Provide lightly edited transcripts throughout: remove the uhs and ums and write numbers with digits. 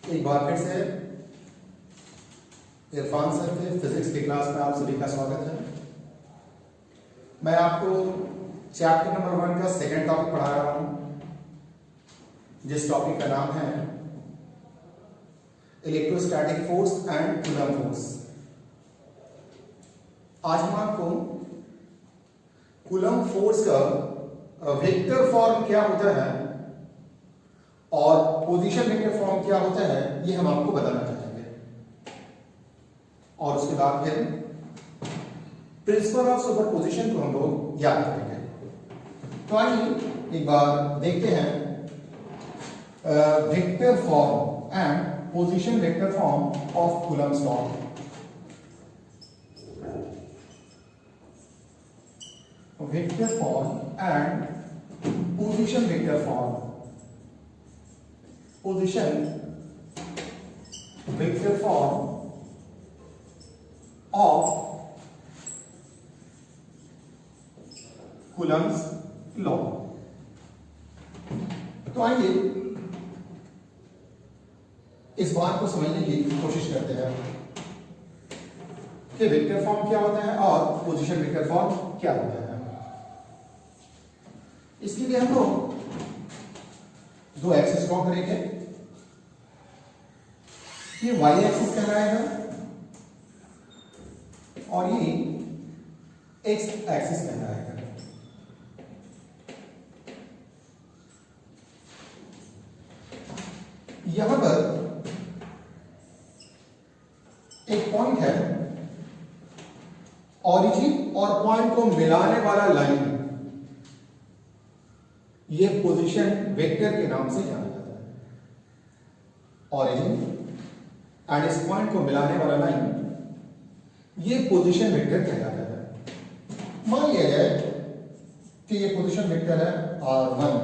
एक बार फिर से इरफान सर के फिजिक्स की क्लास में आप सभी का स्वागत है। मैं आपको चैप्टर नंबर 1 का सेकंड टॉपिक पढ़ा रहा हूं, जिस टॉपिक का नाम है electrostatic force and coulomb force. आज हम आपको कूलम्ब फोर्स का वेक्टर फॉर्म क्या होता है और पोजीशन वेक्टर फॉर्म क्या होता है ये हम आपको बताना चाहेंगे, और उसके बाद फिर प्रिंसिपल ऑफ सुपरपोजिशन को हम लोग याद करेंगे। तो आइए एक बार देखते हैं vector form and position vector form of Coulomb's law. Vector form and position vector form. Position vector form of Coulomb's law. तो आइए इस बात को समझने की कोशिश करते हैं कि वेक्टर फॉर्म क्या होता है और पोजीशन वेक्टर फॉर्म क्या होता है। इसके लिए हम लोग दो एक्सिस ड्रॉ करेंगे। ये y एक्सिस कहलाएगा और ये x एक्सिस कहलाएगा। यहां पर एक पॉइंट है, ऑरिजिन और पॉइंट को मिलाने वाला लाइन, ये पोजीशन वेक्टर के नाम से जाना जाता है। ऑरिजिन एंड इस पॉइंट को मिलाने वाला लाइन, ये पोजीशन वेक्टर कहलाता है। मान लिया जाए कि ये पोजीशन वेक्टर है R1।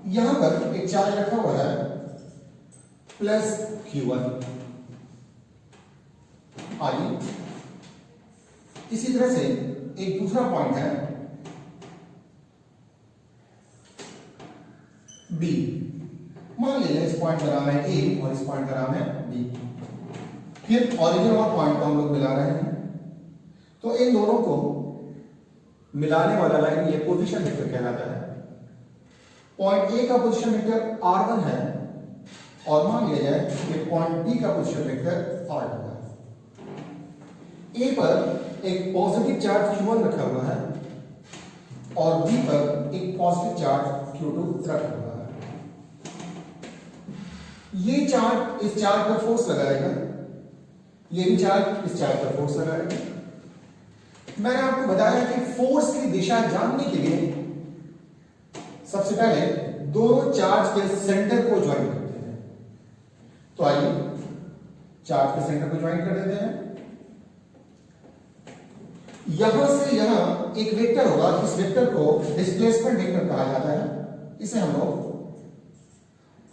यहां पर एक चार्ज रखा हुआ है प्लस Q1। आइए इसी तरह से एक दूसरा पॉइंट है B। मान लीजिए इस पॉइंट का नाम है A और इस पॉइंट का नाम है B। फिर ऑरिजिन और पॉइंट को हम लोग मिला रहे हैं, तो इन दोनों को मिलाने वाला लाइन ये पोजीशन वेक्टर कहलाता है। पॉइंट A का पोजीशन वेक्टर R1 है और मान लिया जाए कि पॉइंट B का पोजीशन वेक्टर R2 है। A पर एक पॉजिटिव चार्ज Q1 रखा हुआ है और B पर एक पॉजिटिव चार्ज Q2 रखा हुआ है। ये चार्ज इस चार्ज पर फोर्स लगाएगा, ये भी चार्ज इस चार्ज पर फोर्स लगाएगा। मैंने आपको बताया कि फोर्स की दिशा जानने के लिए सबसे पहले दोनों चार्ज के सेंटर को ज्वाइन करते हैं। तो आइए चार्ज के सेंटर को ज्वाइन कर देते हैं। यहां से यहां एक वेक्टर होगा, इस वेक्टर को डिस्प्लेसमेंट वेक्टर कहा जाता है। इसे हम लोग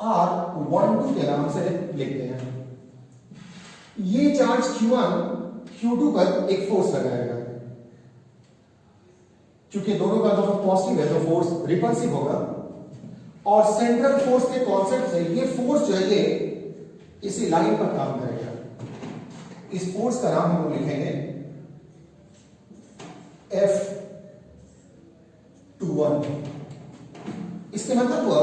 R12 के नाम से लिखते हैं। ये चार्ज Q1 Q2 पर एक फोर्स लगाएगा। क्योंकि दोनों का दोनों पॉजिटिव है तो फोर्स रिपल्सिव होगा, और सेंट्रल फोर्स के कॉन्सेप्ट से ये फोर्स जो है ये इसी लाइन पर काम करेगा। इस फोर्स का नाम हम लोग लिखेंगे F21। इसके मतलब हुआ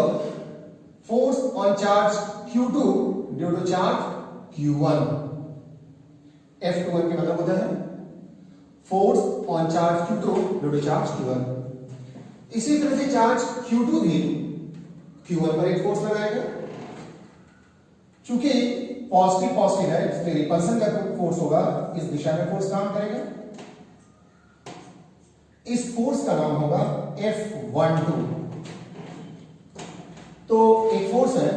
force on charge Q2 due to charge Q1। F21 के मतलब होता है force on charge Q2 due to charge Q1। इसी तरह से चार्ज Q2 भी Q1 पर एक फोर्स लगाएगा। चूंकि पॉजिटिव पॉजिटिव है इसलिए रिपल्सन का फोर्स होगा, इस दिशा में फोर्स काम करेगा। इस फोर्स का नाम होगा F12। तो एक फोर्स है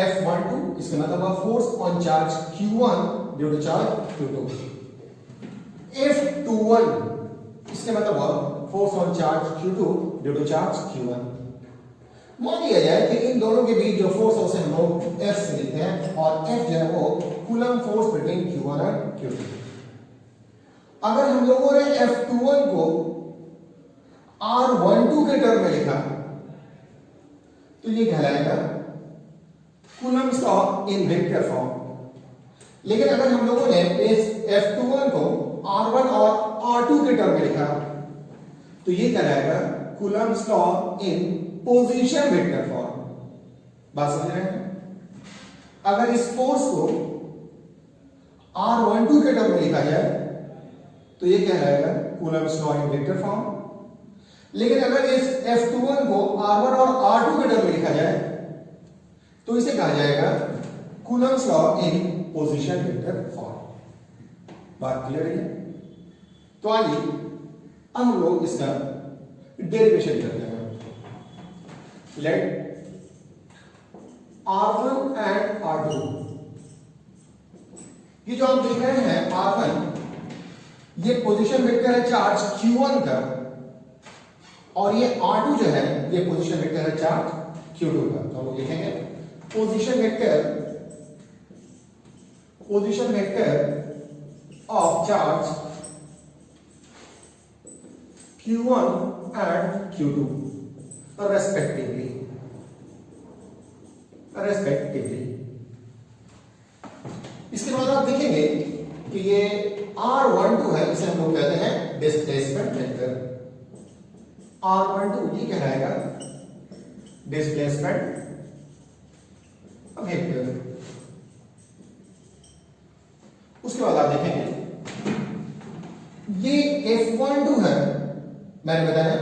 F12, इसका मतलब force on charge Q1 due to charge Q2। F21 इसके मतलब force on charge Q2 due to charge Q1। मान लिया जाए कि इन दोनों के बीच जो फोर्स है उसे हम लोग F से लिखते हैं, और F जो है वो कूलम्ब फोर्स बिटवीन Q1 और Q2। अगर हम लोगों ने F21 को R12 के टर्म में लिखा तो ये कहलाएगा Coulomb's law in vector form. लेकिन अगर हम लोगों ने इस F21 को R1 और R2 के टर्म में लिखा तो ये कहलाएगा Coulomb's law in position vector form. बात समझ रहे हैं? अगर इस फोर्स को R12 के टर्म में लिखा जाए तो ये कहलाएगा Coulomb's law in vector form. लेकिन अगर इस F21 को R1 और R2 के टर्म में लिखा जाए तो इसे कहा जाएगा Coulomb's law in position vector form. बात क्लियर है? तो आइए अब हम लोग इसका डेरिवेशन करते हैं। लेट R1 एंड R2, ये जो आप देख रहे हैं R1 ये पोजीशन वेक्टर है चार्ज Q1 का, और ये R2 जो है ये पोजीशन वेक्टर है चार्ज Q2 का। तो हम लोग लिखेंगे position vector of charge Q1 and Q2 respectively। इसके बाद आप देखेंगे कि ये R12 है, इसे हम लोग कहते हैं डिस्प्लेसमेंट वेक्टर। R12 ये कहलाएगा डिस्प्लेसमेंट वेक्टर। उसके बाद आप देखेंगे ये F12 है, मैंने बताया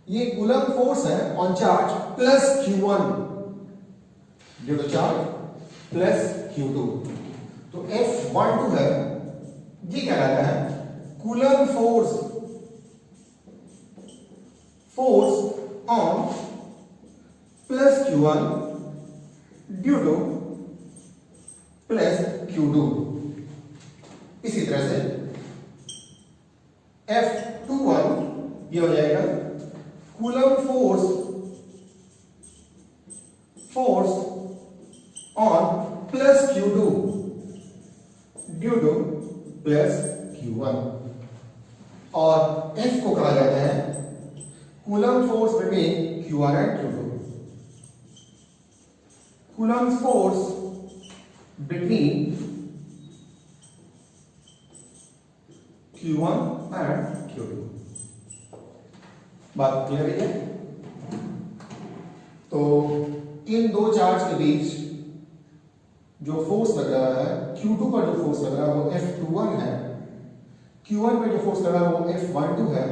ये कूलम फोर्स है on charge plus Q1 due to charge plus Q2। तो F12 है, ये क्या रहता है Coulomb force on plus Q1 due to plus Q2। इसी तरह से F21 ये हो जाएगा Coulomb force on plus Q2 due to plus Q1। और F को कहा जाता है Coulomb force between Q1 and Q2। Coulomb force between Q1 and Q2। बात क्लियर है? तो इन दो चार्ज के बीच जो फोर्स लग रहा है, Q2 पर जो फोर्स लग रहा है वो F21 है, Q1 पर जो फोर्स लग रहा है वो F12 है।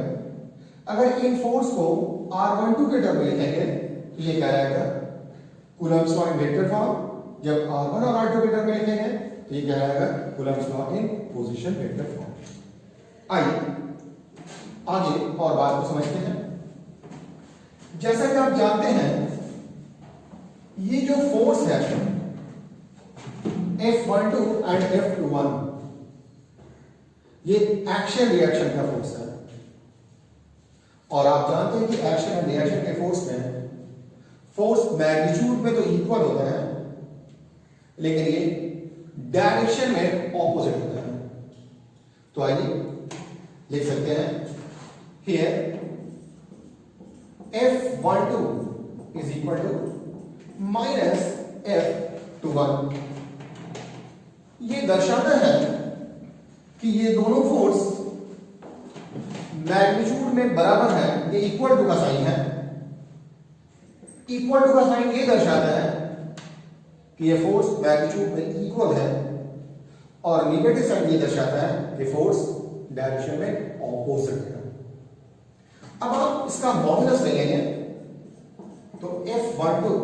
अगर इन फोर्स को R12 के टर्म में लिखेंगे तो ये क्या रहेगा Coulomb's law in vector form. जब R1 और R2 के टर्म में लिखेंगे तो ये क्या रहेगा Coulomb's law in position vector form. आइए आगे और बात को समझते हैं। जैसा कि आप जानते हैं ये जो फोर्स है F12 एंड F21 ये एक्शन रिएक्शन का फोर्स है, और आप जानते हैं कि एक्शन एंड रिएक्शन के फोर्स में फोर्स मैग्नीट्यूड में तो इक्वल होता है लेकिन ये डायरेक्शन में ऑपोजिट होता है। तो आइए लिख सकते हैं here F12 is equal to minus F21। ये दर्शाता है कि ये दोनों फोर्स मैग्नीट्यूड में बराबर है, ये इक्वल टू का साइन है। इक्वल टू का साइन ये दर्शाता है कि ये फोर्स मैग्नीट्यूड में इक्वल है, और नेगेटिव साइन ये दर्शाता है कि फोर्स डायरेक्शन में ऑपोजिट है। अब आप इसका मॉडुलस ले लेंगे तो F12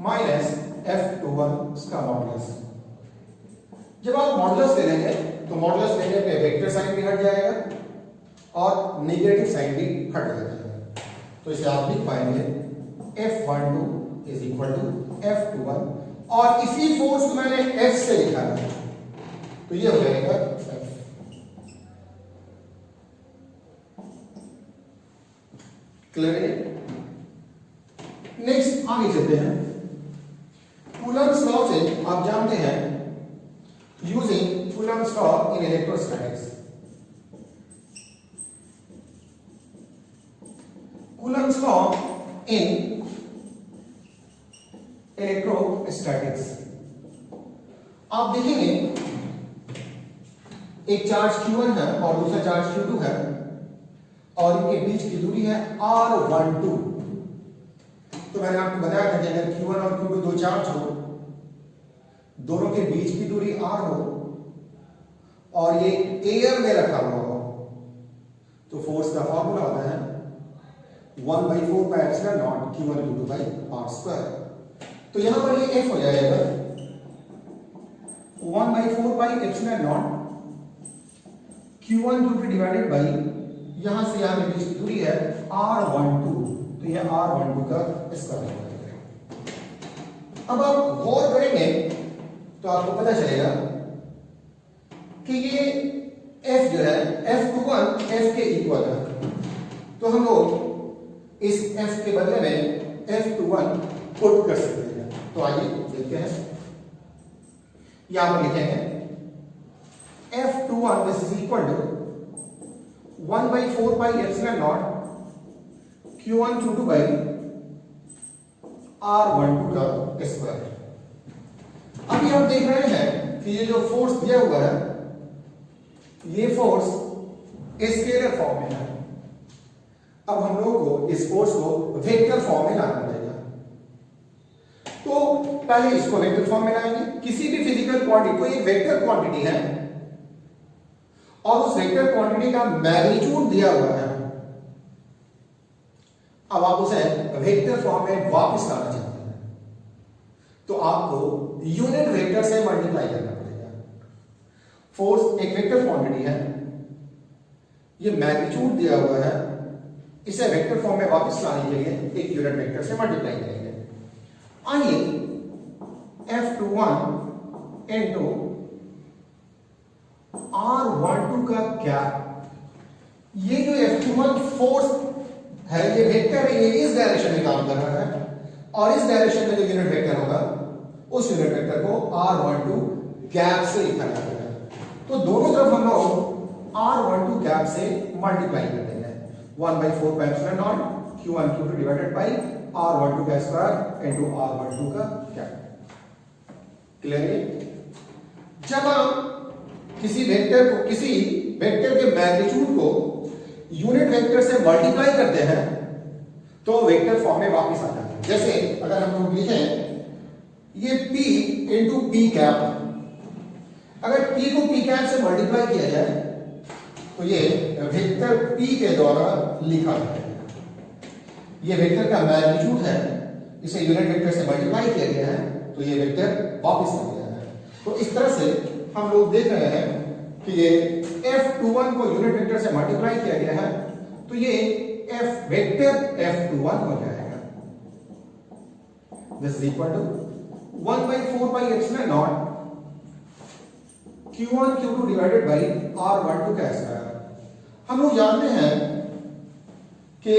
माइनस F21 इसका मॉडुलस। जब आप मॉडुलस ले लेंगे तो मॉडुलस लेने पे वेक्टर साइन भी हट जाएगा और नेगेटिव साइन भी हट जाएगा। तो इसे आप लिख पाएंगे F12 is equal to F21, और इसी फोर्स को मैंने F से लिखा है तो ये हो जाएगा F। क्लियर है? नेक्स्ट आगे चलते हैं। कूलम्स लॉ से आप जानते हैं using Coulomb's law in electrostatics. Coulomb's law in electrostatics. आप देखेंगे एक चार्ज Q1 है और दूसरा चार्ज Q2 है और इनके बीच की दूरी है R12। तो मैंने आपको बताया था कि अगर Q1 और Q2 दो चार्ज हो, दोनों के बीच की दूरी R हो और ये एयर में रखा हुआ हो, तो फोर्स का फॉर्मूला होता है 1/4πε0 Q1 Q2/r²। तो यहां पर ये F हो जाएगा 1/4πε0 Q1 Q2 डिवाइडेड बाई, यहां से यहां के बीच की दूरी है R12, तो यह R12 का स्क्वायर हो जाएगा। अब आप गौर करेंगे तो आपको पता चलेगा कि ये F जो है F21 F के इक्वल है, तो हम लोग इस F के बदले में F21 पुट कर सकते हैं। तो आइए देखते हैं, यहां पर लिखेंगे F21 this is equal to 1/4πε0 Q1 Q2 by R12 का स्क्वायर। अभी हम देख रहे हैं कि ये जो फोर्स दिया हुआ है, ये फोर्स स्केलर फॉर्म में है। अब हम लोगों को इस फोर्स को वेक्टर फॉर्म में लाना पड़ेगा। तो पहले इसको वेक्टर फॉर्म में लाएंगे। किसी भी फिजिकल क्वांटिटी को एक वेक्टर क्वांटिटी है और उस वेक्टर क्वांटिटी का मैग्नीट्यूड दिया हुआ है। अब आप उसे वेक्टर फॉर्म में वापस लाना चाहते हैं, तो आपको यूनिट वेक्टर से मल्टीप्लाई करना पड़ेगा। फोर्स एक वेक्टर क्वांटिटी है, ये मैग्नीट्यूड दिया हुआ है, इसे वेक्टर फॉर्म में वापस लाने के लिए एक यूनिट वेक्टर से मल्टीप्लाई करेंगे। आइए F21 इंटू R12 का क्या, ये जो F21 फोर्स है, ये वेक्टर है, ये इस डायरेक्शन में काम कर रहा है और इस डायरेक्शन में जो यूनिट वेक्टर होगा उस यूनिट वेक्टर को R12 गैप से लिखा जाता है। तो दोनों तरफ हम लोग R12 गैप से मल्टीप्लाई कर देंगे। 1/4πε0 Q1 Q2 divided by R12 का स्क्वायर इनटू R12 का गैप। क्लियर है? जब आप किसी वेक्टर के मैग्नीट्यूड को यूनिट वेक्टर से मल्टीप्लाई करते हैं तो वेक्टर फॉर्म में वापस आ जाता है। जैसे अगर हम लोग लिखें ये P इंटू पी कैप, अगर P को P कैप से मल्टीप्लाई किया जाए तो ये वेक्टर P के द्वारा लिखा जाएगा। ये वेक्टर का मैग्नीट्यूड है, इसे यूनिट वेक्टर से मल्टीप्लाई किया गया है तो ये वेक्टर वापस आ गया है। तो इस तरह से हम लोग देख रहे हैं कि ये F21 को यूनिट वेक्टर से मल्टीप्लाई किया गया है तो ये F वेक्टर F21 हो जाएगा। This is equal to 1/4πε0 Q1 Q2 divided by R12 का स्क्वायर। हम लोग जानते हैं कि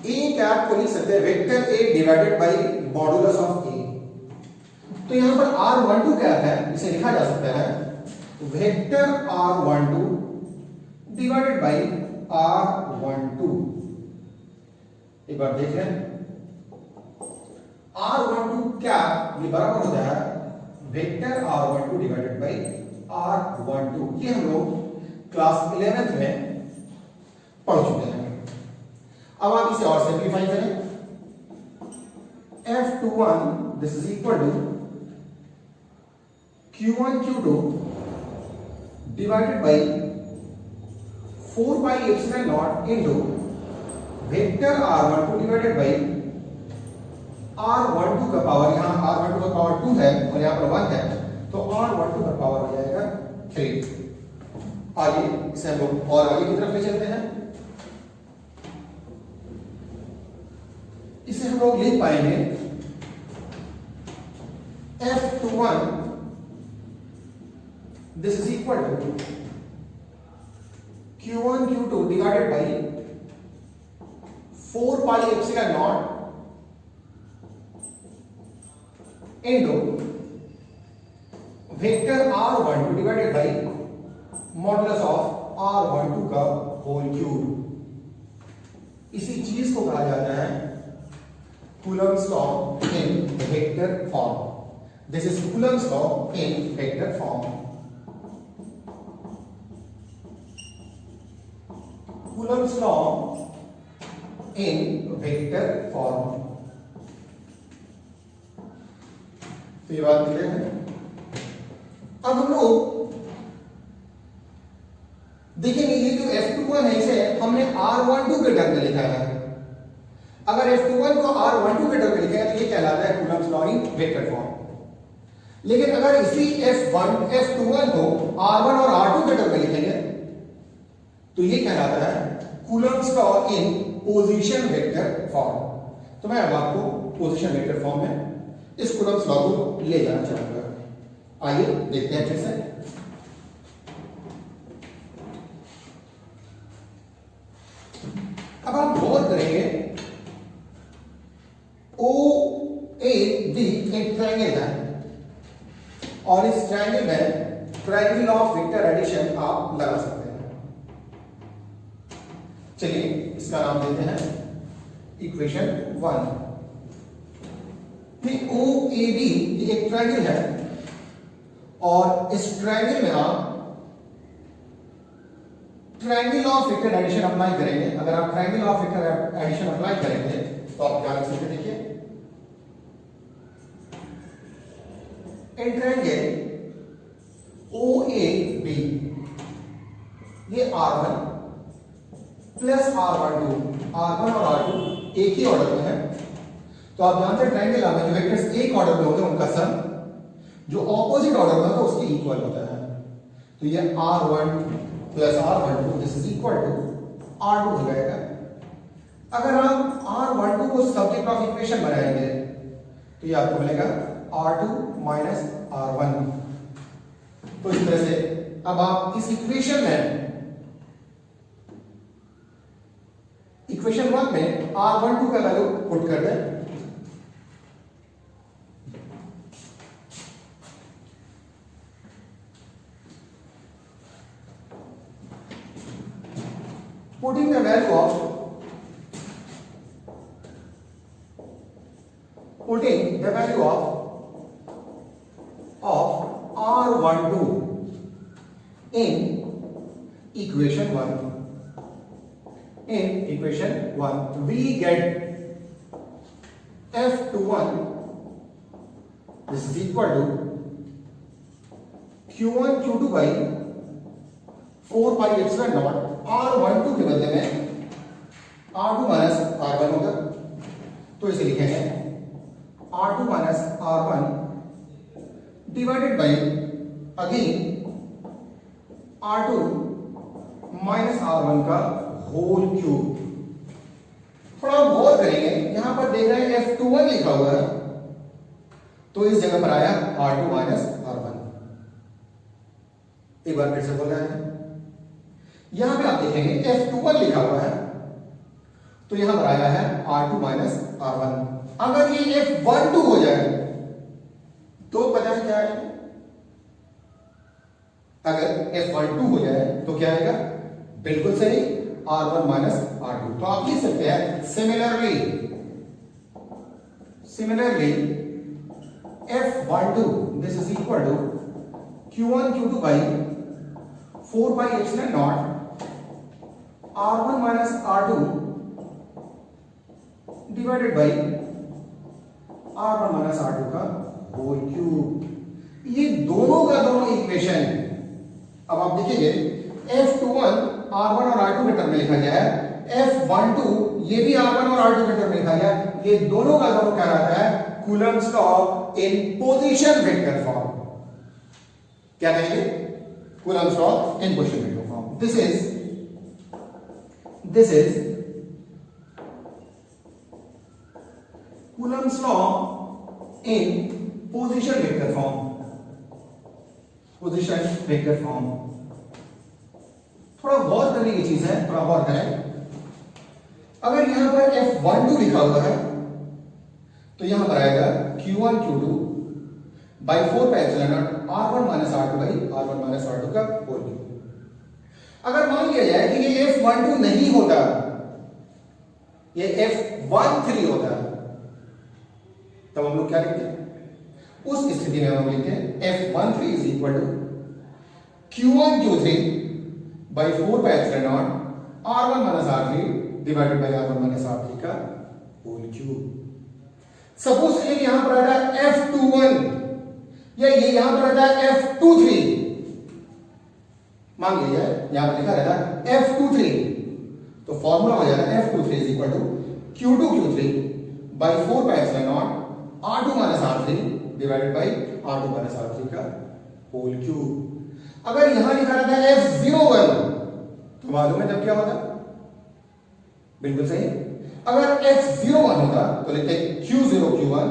A कैप को लिख सकते हैं vector A divided by modulus of A। तो यहां पर R12 कैप है, इसे लिखा जा सकता है vector R12 divided by R12। एक बार देख लें, R12 क्या, ये बराबर होता है vector R12 divided by R12। ये हम लोग क्लास 11th में पढ़ चुके हैं। अब आप इसे और सिंप्लीफाई करें। F21 this is equal to Q1 Q2 divided by 4πε0 into vector R12 divided by R12 का पावर, यहां R12 का पावर 2 है और यहां पर 1 है तो R12 का पावर हो जाएगा 3। आगे इसे हम लोग और आगे की तरफ ले चलते हैं। इसे हम लोग लिख पाएंगे F21 this is equal to Q1 Q2 divided by 4πε0 into vector R12 divided by modulus of R12 का होल क्यूब। इसी चीज को कहा जाता है Coulomb's law in vector form. This is Coulomb's law in vector form. Coulomb's law in vector form. तो ये बात क्लियर है। अब हम लोग देखेंगे ये जो F21 है इसे हमने R12 के टर्म में लिखा है। अगर F21 को R12 के टर्म में लिखा है तो ये कहलाता है Coulomb's law in vector form. लेकिन अगर इसी F21 को R1 और R2 के टर्म में लिखेंगे तो ये कहलाता है Coulomb's law in position vector form. तो मैं अब आपको पोजीशन वेक्टर फॉर्म में इस कूलम्स लॉ को ले जाना चाहूंगा। आइए देखते हैं अच्छे से। अब आप गौर करेंगे ओ ए बी एक ट्रायंगल है और इस ट्रायंगल में ट्रायंगल ऑफ वेक्टर एडिशन आप लगा सकते हैं। चलिए इसका नाम देते हैं इक्वेशन 1। ओ ए बी एक ट्रायंगल है और इस ट्रायंगल में आप triangle of vector addition apply करेंगे। अगर आप triangle of vector addition apply करेंगे तो आप क्या कर सकते हैं, देखिए in triangle O A B ये R1 प्लस R12 R1 और R2 एक ही ऑर्डर में है। तो आप जानते हैं ट्रायंगल में जो वेक्टर्स एक ऑर्डर में होते हैं उनका सम जो ऑपोजिट ऑर्डर में होता है उसके इक्वल होता है। तो ये R1 plus R12 this is equal to R2 हो जाएगा। अगर आप R12 को सब्जेक्ट ऑफ इक्वेशन बनाएंगे तो ये आपको मिलेगा R2 माइनस R1। तो इस तरह से अब आप इस इक्वेशन में इक्वेशन 1 में R12 का वैल्यू पुट कर दें। Putting the value of R12 in equation 1 we get F21 this is equal to Q1 Q2 by 4 pi epsilon naught R12 के बदले में R2 माइनस R1 होगा। तो इसे लिखेंगे R2 minus R1 divided by again R2 minus R1 का whole cube. थोड़ा गौर करेंगे यहां पर देख रहे हैं F21 लिखा हुआ है तो इस जगह पर आया R2 माइनस R1। एक बार फिर से बोल रहे हैं, यहां पे आप देखेंगे F21 लिखा हुआ है तो यहां पर आया है R2 माइनस R1। अगर ये F12 हो जाए तो पता है क्या आएगा? अगर F12 हो जाए तो क्या आएगा? बिल्कुल सही R1 माइनस R2। तो आप लिख सकते हैं similarly F12 this is equal to Q1 Q2 by 4 pi epsilon naught R1 minus R2 divided by R1 minus R2 का होल क्यूब। ये दोनों का दोनों इक्वेशन अब आप देखिए F21 R1 और R2 के टर्म में लिखा गया है, F12 ये भी R1 और R2 के टर्म में लिखा गया। ये दोनों का दोनों क्या रहता है? Coulomb's law in position vector form. क्या कहेंगे? Coulomb's law in position vector form. This is Coulomb's law in position vector form. Position vector form. थोड़ा गौर करने की चीज है, थोड़ा गौर करें। अगर यहां पर F12 लिखा हुआ है तो यहां पर आएगा Q1 Q2 by 4 pi epsilon naught R1 minus R2 by R1 minus R2 का होल क्यूब। अगर मान लिया जाए कि ये F12 नहीं होता, ये F13 होता, तब हम लोग क्या लिखते हैं, उस स्थिति में हम लिखते हैं F13 is equal to Q1 Q3 by 4 pi epsilon naught R1 minus R3 divided by R1 minus R3 का होल क्यूब। सपोज ये यहां पर आता है F21 या ये यहां पर आता है F23, मान लीजिए यहां पर लिखा रहता है F23, तो फॉर्मूला हो जाएगा F23 is equal to Q2 Q3 by 4 pi epsilon naught R2 minus R3 divided by R2 minus R3 का होल क्यूब। अगर यहां लिखा रहता है F01 तो मालूम है जब क्या होता, बिल्कुल सही। अगर F01 होता तो लिखते Q0 Q1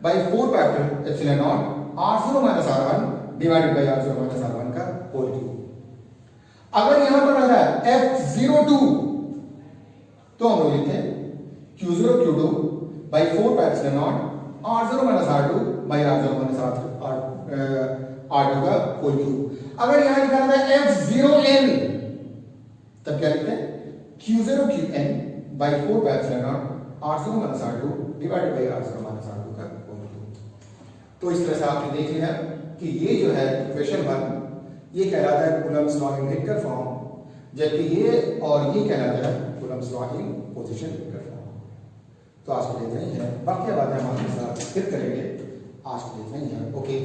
by 4 pi epsilon not R0 minus R1 divided by R0 minus R1 का होल क्यूब। अगर यहां पर रहता है F02 तो हम लोग लिखते हैं Q0 Q2 by 4 pi epsilon not R0 minus R2 by R0 minus R2 का होल क्यूब। अगर यहां लिखा रहता है F0n तब क्या लिखते हैं Q0 Qn by 4 pi epsilon not R0 minus R2 divided by R0 minus R2 का होल क्यूब। तो इस तरह से आपने देख लिया कि ये जो है इक्वेशन 1 ये कहलाता है Coulomb's law in vector form, जबकि ये और ये कहलाता है Coulomb's law in position vector form. तो आज के लिए इतना ही है, बाकी बातें हम आपके साथ फिर करेंगे। आज के लिए इतना ही है, ओके।